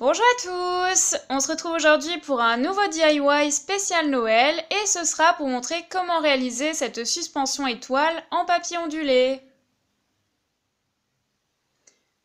Bonjour à tous! On se retrouve aujourd'hui pour un nouveau DIY spécial Noël et ce sera pour montrer comment réaliser cette suspension étoile en papier ondulé.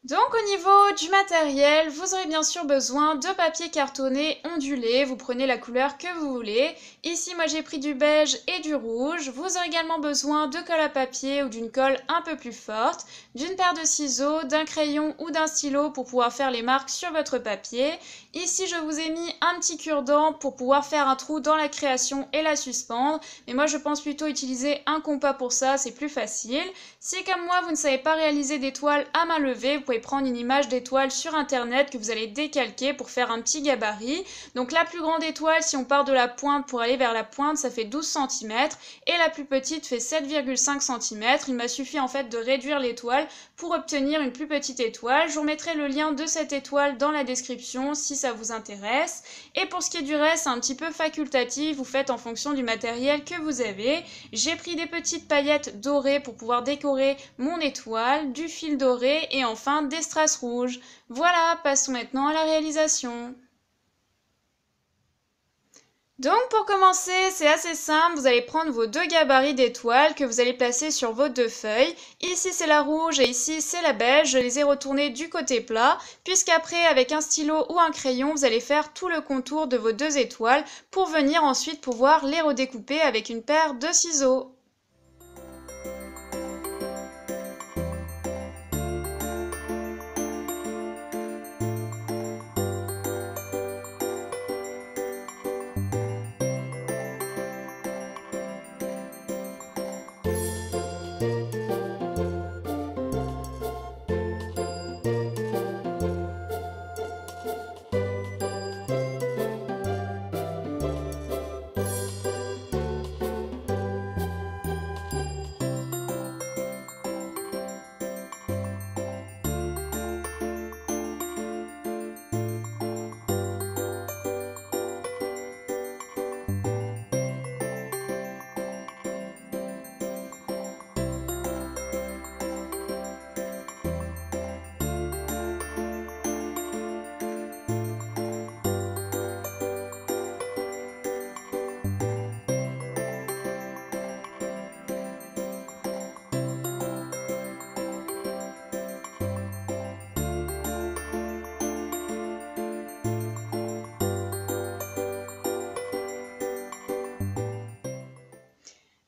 Donc au niveau du matériel, vous aurez bien sûr besoin de papier cartonné ondulé, vous prenez la couleur que vous voulez. Ici moi j'ai pris du beige et du rouge. Vous aurez également besoin de colle à papier ou d'une colle un peu plus forte, d'une paire de ciseaux, d'un crayon ou d'un stylo pour pouvoir faire les marques sur votre papier. Ici je vous ai mis un petit cure-dent pour pouvoir faire un trou dans la création et la suspendre. Mais moi je pense plutôt utiliser un compas pour ça, c'est plus facile. Si comme moi vous ne savez pas réaliser d'étoiles à main levée, vous pouvez prendre une image d'étoile sur internet que vous allez décalquer pour faire un petit gabarit. Donc la plus grande étoile, si on part de la pointe pour aller vers la pointe, ça fait 12 cm et la plus petite fait 7,5 cm. Il m'a suffi en fait de réduire l'étoile pour obtenir une plus petite étoile. Je vous mettrai le lien de cette étoile dans la description si ça vous intéresse. Et pour ce qui est du reste, c'est un petit peu facultatif, vous faites en fonction du matériel que vous avez. J'ai pris des petites paillettes dorées pour pouvoir décorer mon étoile, du fil doré et enfin des strass rouges. Voilà, passons maintenant à la réalisation. Donc pour commencer, c'est assez simple, vous allez prendre vos deux gabarits d'étoiles que vous allez placer sur vos deux feuilles. Ici c'est la rouge et ici c'est la beige, je les ai retournés du côté plat, puisqu'après avec un stylo ou un crayon, vous allez faire tout le contour de vos deux étoiles pour venir ensuite pouvoir les redécouper avec une paire de ciseaux.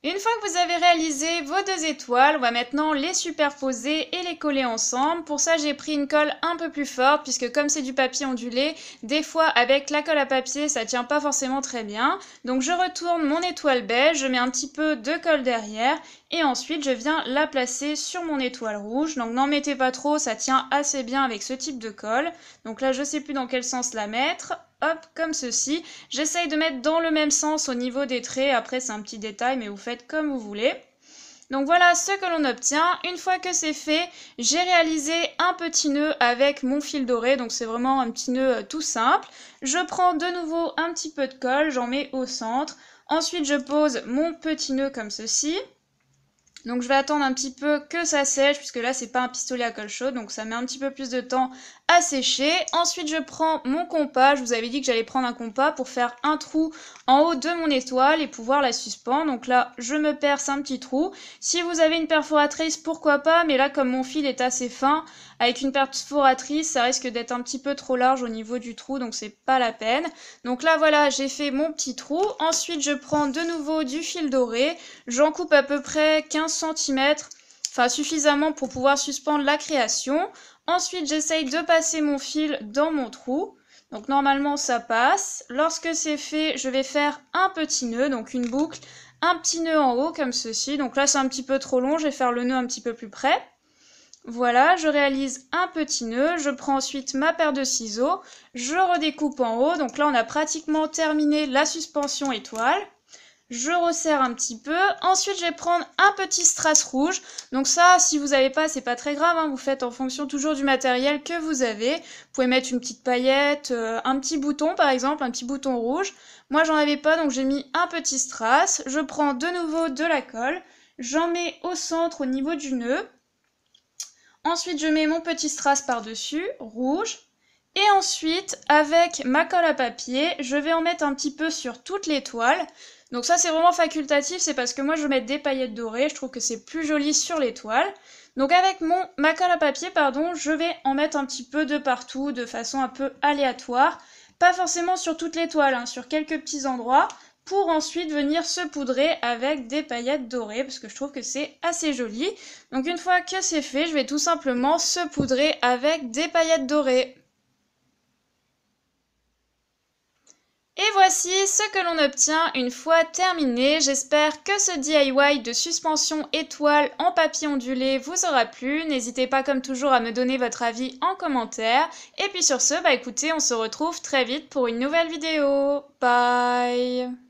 Une fois que vous avez réalisé vos deux étoiles, on va maintenant les superposer et les coller ensemble. Pour ça, j'ai pris une colle un peu plus forte puisque comme c'est du papier ondulé, des fois avec la colle à papier, ça tient pas forcément très bien. Donc je retourne mon étoile beige, je mets un petit peu de colle derrière et ensuite je viens la placer sur mon étoile rouge. Donc n'en mettez pas trop, ça tient assez bien avec ce type de colle. Donc là, je sais plus dans quel sens la mettre. Hop, comme ceci. J'essaye de mettre dans le même sens au niveau des traits. Après, c'est un petit détail, mais vous faites comme vous voulez. Donc voilà ce que l'on obtient. Une fois que c'est fait, j'ai réalisé un petit nœud avec mon fil doré. Donc c'est vraiment un petit nœud tout simple. Je prends de nouveau un petit peu de colle, j'en mets au centre. Ensuite, je pose mon petit nœud comme ceci. Donc je vais attendre un petit peu que ça sèche, puisque là c'est pas un pistolet à colle chaude, donc ça met un petit peu plus de temps à sécher. Ensuite je prends mon compas, je vous avais dit que j'allais prendre un compas pour faire un trou en haut de mon étoile et pouvoir la suspendre. Donc là je me perce un petit trou. Si vous avez une perforatrice, pourquoi pas, mais là comme mon fil est assez fin, avec une perforatrice ça risque d'être un petit peu trop large au niveau du trou, donc c'est pas la peine. Donc là voilà, j'ai fait mon petit trou. Ensuite je prends de nouveau du fil doré, j'en coupe à peu près 15 cm, enfin suffisamment pour pouvoir suspendre la création. Ensuite, j'essaye de passer mon fil dans mon trou. Donc normalement, ça passe. Lorsque c'est fait, je vais faire un petit nœud, donc une boucle, un petit nœud en haut comme ceci. Donc là, c'est un petit peu trop long, je vais faire le nœud un petit peu plus près. Voilà, je réalise un petit nœud, je prends ensuite ma paire de ciseaux, je redécoupe en haut. Donc là, on a pratiquement terminé la suspension étoile. Je resserre un petit peu. Ensuite, je vais prendre un petit strass rouge. Donc ça, si vous n'avez pas, c'est pas très grave, hein. Vous faites en fonction toujours du matériel que vous avez. Vous pouvez mettre une petite paillette, un petit bouton par exemple, un petit bouton rouge. Moi, j'en avais pas, donc j'ai mis un petit strass. Je prends de nouveau de la colle. J'en mets au centre au niveau du nœud. Ensuite, je mets mon petit strass par-dessus, rouge. Et ensuite, avec ma colle à papier, je vais en mettre un petit peu sur toute les toiles. Donc ça c'est vraiment facultatif, c'est parce que moi je vais mettre des paillettes dorées, je trouve que c'est plus joli sur les toiles. Donc avec ma colle à papier, je vais en mettre un petit peu de partout, de façon un peu aléatoire. Pas forcément sur toutes les toiles, hein, sur quelques petits endroits, pour ensuite venir se poudrer avec des paillettes dorées, parce que je trouve que c'est assez joli. Donc une fois que c'est fait, je vais tout simplement se poudrer avec des paillettes dorées. Et voici ce que l'on obtient une fois terminé. J'espère que ce DIY de suspension étoile en papier ondulé vous aura plu. N'hésitez pas comme toujours à me donner votre avis en commentaire. Et puis sur ce, écoutez, on se retrouve très vite pour une nouvelle vidéo. Bye!